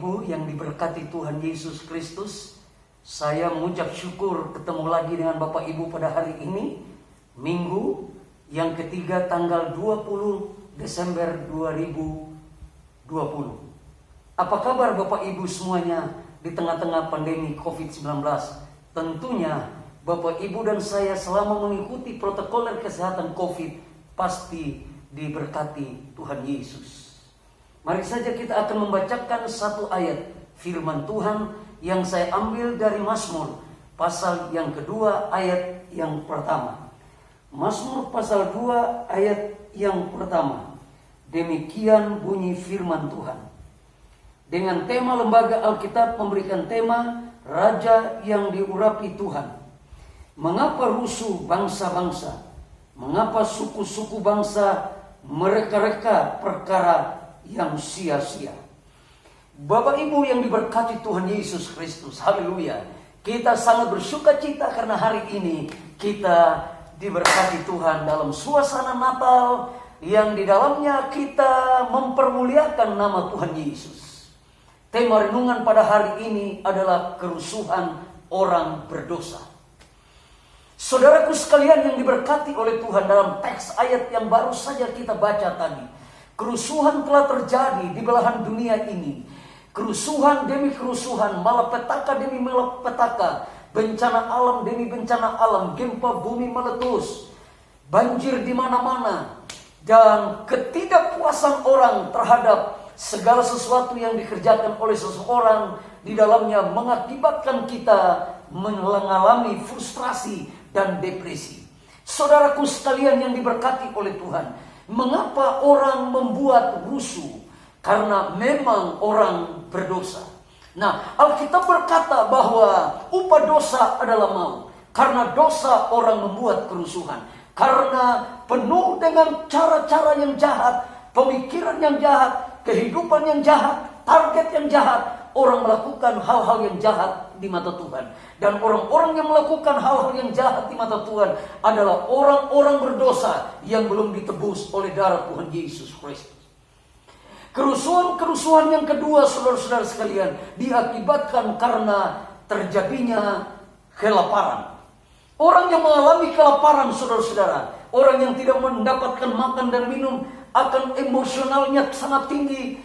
Ibu yang diberkati Tuhan Yesus Kristus, saya mengucap syukur ketemu lagi dengan Bapak Ibu pada hari ini, Minggu yang ketiga tanggal 20 Desember 2020. Apa kabar Bapak Ibu semuanya di tengah-tengah pandemi COVID-19? Tentunya Bapak Ibu dan saya selama mengikuti protokol kesehatan COVID pasti diberkati Tuhan Yesus. Mari saja kita akan membacakan satu ayat firman Tuhan yang saya ambil dari Mazmur pasal yang kedua ayat yang pertama. Mazmur pasal 2 ayat yang pertama. Demikian bunyi firman Tuhan. Dengan tema Lembaga Alkitab memberikan tema Raja yang diurapi Tuhan. Mengapa rusuh bangsa-bangsa? Mengapa suku-suku bangsa mereka-reka perkara yang sia-sia? Bapak Ibu yang diberkati Tuhan Yesus Kristus, haleluya. Kita sangat bersuka cita karena hari ini kita diberkati Tuhan dalam suasana Natal yang di dalamnya kita mempermuliakan nama Tuhan Yesus. Tema renungan pada hari ini adalah kerusuhan orang berdosa. Saudaraku sekalian yang diberkati oleh Tuhan, dalam teks ayat yang baru saja kita baca tadi, kerusuhan telah terjadi di belahan dunia ini. Kerusuhan demi kerusuhan, malapetaka demi malapetaka, bencana alam demi bencana alam, gempa bumi meletus, banjir di mana-mana, dan ketidakpuasan orang terhadap segala sesuatu yang dikerjakan oleh seseorang di dalamnya mengakibatkan kita mengalami frustrasi dan depresi. Saudaraku sekalian yang diberkati oleh Tuhan, mengapa orang membuat rusuh? Karena memang orang berdosa. Nah, Alkitab berkata bahwa upah dosa adalah maut. Karena dosa orang membuat kerusuhan. Karena penuh dengan cara-cara yang jahat, pemikiran yang jahat, kehidupan yang jahat, target yang jahat, orang melakukan hal-hal yang jahat di mata Tuhan. Dan orang-orang yang melakukan hal-hal yang jahat di mata Tuhan adalah orang-orang berdosa yang belum ditebus oleh darah Tuhan Yesus Kristus. Kerusuhan yang kedua, saudara-saudara sekalian, diakibatkan karena terjadinya kelaparan. Orang yang mengalami kelaparan, saudara-saudara, orang yang tidak mendapatkan makan dan minum, akan emosionalnya sangat tinggi,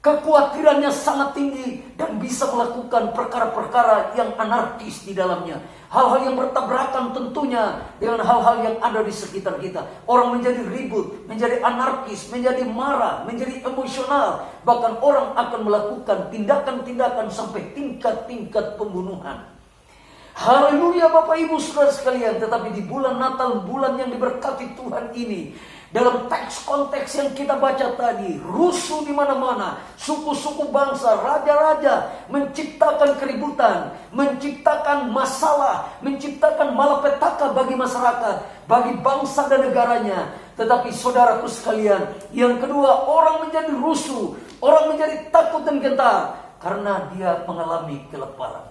kekhawatirannya sangat tinggi, dan bisa melakukan perkara-perkara yang anarkis di dalamnya. Hal-hal yang bertabrakan tentunya dengan hal-hal yang ada di sekitar kita. Orang menjadi ribut, menjadi anarkis, menjadi marah, menjadi emosional. Bahkan orang akan melakukan tindakan-tindakan sampai tingkat-tingkat pembunuhan. Haleluya Bapak Ibu Saudara sekalian. Tetapi di bulan Natal, bulan yang diberkati Tuhan ini, dalam teks konteks yang kita baca tadi, rusuh di mana-mana, suku-suku bangsa, raja-raja menciptakan keributan, menciptakan masalah, menciptakan malapetaka bagi masyarakat, bagi bangsa dan negaranya. Tetapi saudaraku sekalian, yang kedua, orang menjadi rusuh, orang menjadi takut dan gentar karena dia mengalami kelaparan.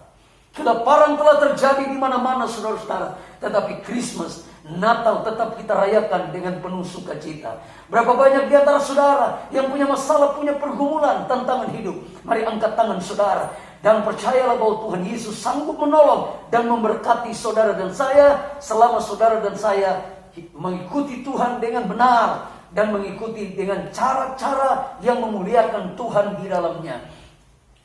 Kelaparan telah terjadi di mana-mana saudara-saudara, tetapi Christmas, Natal tetap kita rayakan dengan penuh sukacita. Berapa banyak di antara saudara yang punya masalah, punya pergumulan, tantangan hidup. Mari angkat tangan saudara dan percayalah bahwa Tuhan Yesus sanggup menolong dan memberkati saudara dan saya selama saudara dan saya mengikuti Tuhan dengan benar dan mengikuti dengan cara-cara yang memuliakan Tuhan di dalamnya.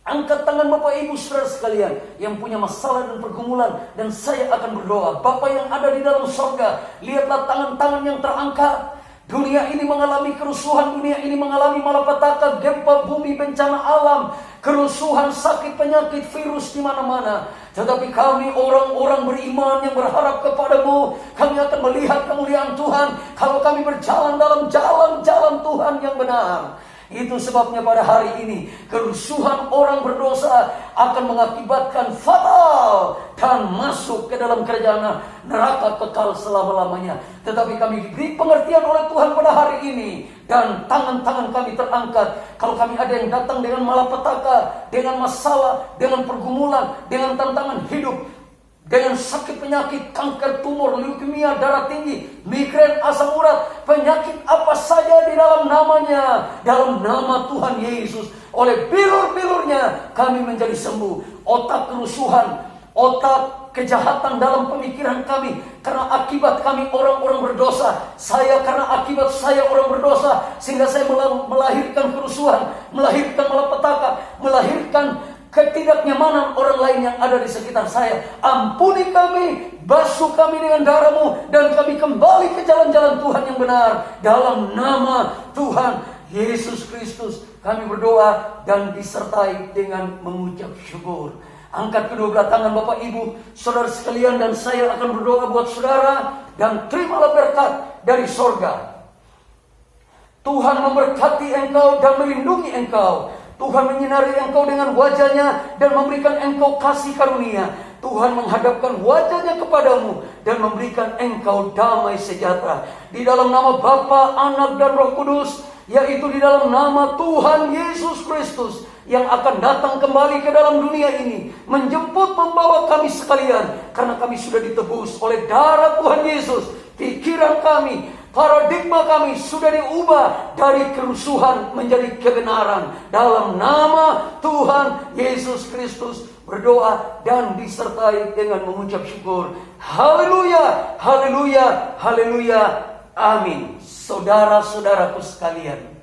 Angkat tangan Bapak Ibu Saudara sekalian yang punya masalah dan pergumulan, dan saya akan berdoa. Bapak yang ada di dalam sorga, lihatlah tangan-tangan yang terangkat. Dunia ini mengalami kerusuhan, dunia ini mengalami malapetaka, gempa bumi, bencana alam, kerusuhan, sakit, penyakit, virus di mana-mana. Tetapi kami orang-orang beriman yang berharap kepadamu, kami akan melihat kemuliaan Tuhan kalau kami berjalan dalam jalan-jalan Tuhan yang benar. Itu sebabnya pada hari ini kerusuhan orang berdosa akan mengakibatkan fatal dan masuk ke dalam kerajaan neraka kekal selama-lamanya. Tetapi kami diberi pengertian oleh Tuhan pada hari ini, dan tangan-tangan kami terangkat. Kalau kami ada yang datang dengan malapetaka, dengan masalah, dengan pergumulan, dengan tantangan hidup, dengan sakit penyakit, kanker, tumor, leukemia, darah tinggi, migrain, asam urat, penyakit apa saja di dalam namanya, dalam nama Tuhan Yesus, oleh bilur-bilur dunia kami menjadi sembuh. Otak kerusuhan, otak kejahatan dalam pemikiran kami, karena akibat kami orang-orang berdosa. Saya karena akibat saya orang berdosa, sehingga saya melahirkan kerusuhan, melahirkan malapetaka, melahirkan ketidaknyamanan orang lain yang ada di sekitar saya. Ampuni kami, basuh kami dengan darah-Mu, dan kami kembali ke jalan-jalan Tuhan yang benar. Dalam nama Tuhan Yesus Kristus kami berdoa dan disertai dengan mengucap syukur. Angkat kedua belah tangan Bapak Ibu, saudara sekalian, dan saya akan berdoa buat saudara, dan terimalah berkat dari sorga. Tuhan memberkati engkau dan melindungi engkau. Tuhan menyinari engkau dengan wajah-Nya dan memberikan engkau kasih karunia. Tuhan menghadapkan wajah-Nya kepadamu dan memberikan engkau damai sejahtera. Di dalam nama Bapa, Anak, dan Roh Kudus, yaitu di dalam nama Tuhan Yesus Kristus, yang akan datang kembali ke dalam dunia ini, menjemput membawa kami sekalian, karena kami sudah ditebus oleh darah Tuhan Yesus. Pikiran kami, paradigma kami sudah diubah dari kerusuhan menjadi kebenaran. Dalam nama Tuhan Yesus Kristus berdoa dan disertai dengan mengucap syukur. Haleluya, haleluya, haleluya, amin. Saudara-saudaraku sekalian,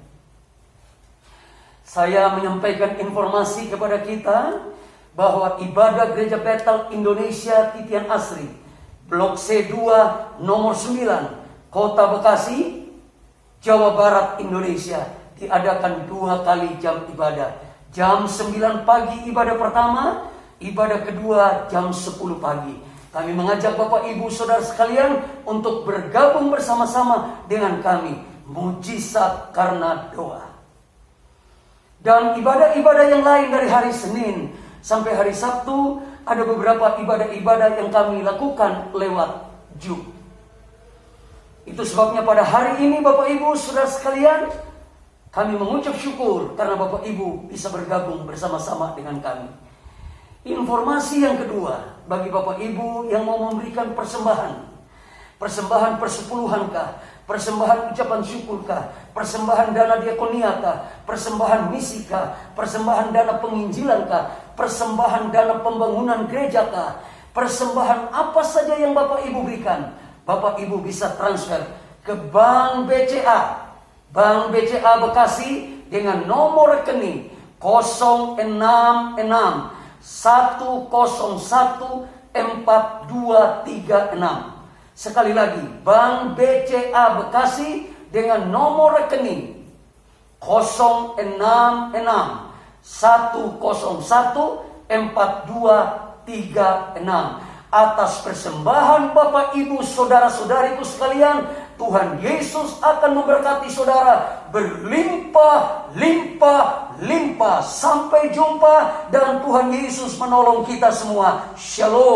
saya menyampaikan informasi kepada kita bahwa ibadah Gereja Bethel Indonesia Titian Asri, Blok C2 nomor 9, Kota Bekasi, Jawa Barat, Indonesia, diadakan 2 kali jam ibadah. Jam 9 pagi ibadah pertama, ibadah kedua jam 10 pagi. Kami mengajak Bapak Ibu Saudara sekalian untuk bergabung bersama-sama dengan kami. Mujizat karena doa. Dan ibadah-ibadah yang lain dari hari Senin sampai hari Sabtu, ada beberapa ibadah-ibadah yang kami lakukan lewat Zoom. Itu sebabnya pada hari ini Bapak Ibu Saudara sekalian, kami mengucap syukur karena Bapak Ibu bisa bergabung bersama-sama dengan kami. Informasi yang kedua, bagi Bapak Ibu yang mau memberikan persembahan persepuluhankah, persembahan ucapan syukurkah, persembahan dana diakoniakah, persembahan misikah, persembahan dana penginjilankah, persembahan dana pembangunan gerejakah, persembahan apa saja yang Bapak Ibu berikan, Bapak Ibu bisa transfer ke Bank BCA. Bank BCA Bekasi dengan nomor rekening 066 101 4236. Sekali lagi, Bank BCA Bekasi dengan nomor rekening 066 101 4236. Atas persembahan Bapak Ibu Saudara-saudariku sekalian, Tuhan Yesus akan memberkati saudara berlimpah-limpah. Sampai jumpa, dan Tuhan Yesus menolong kita semua. Shalom.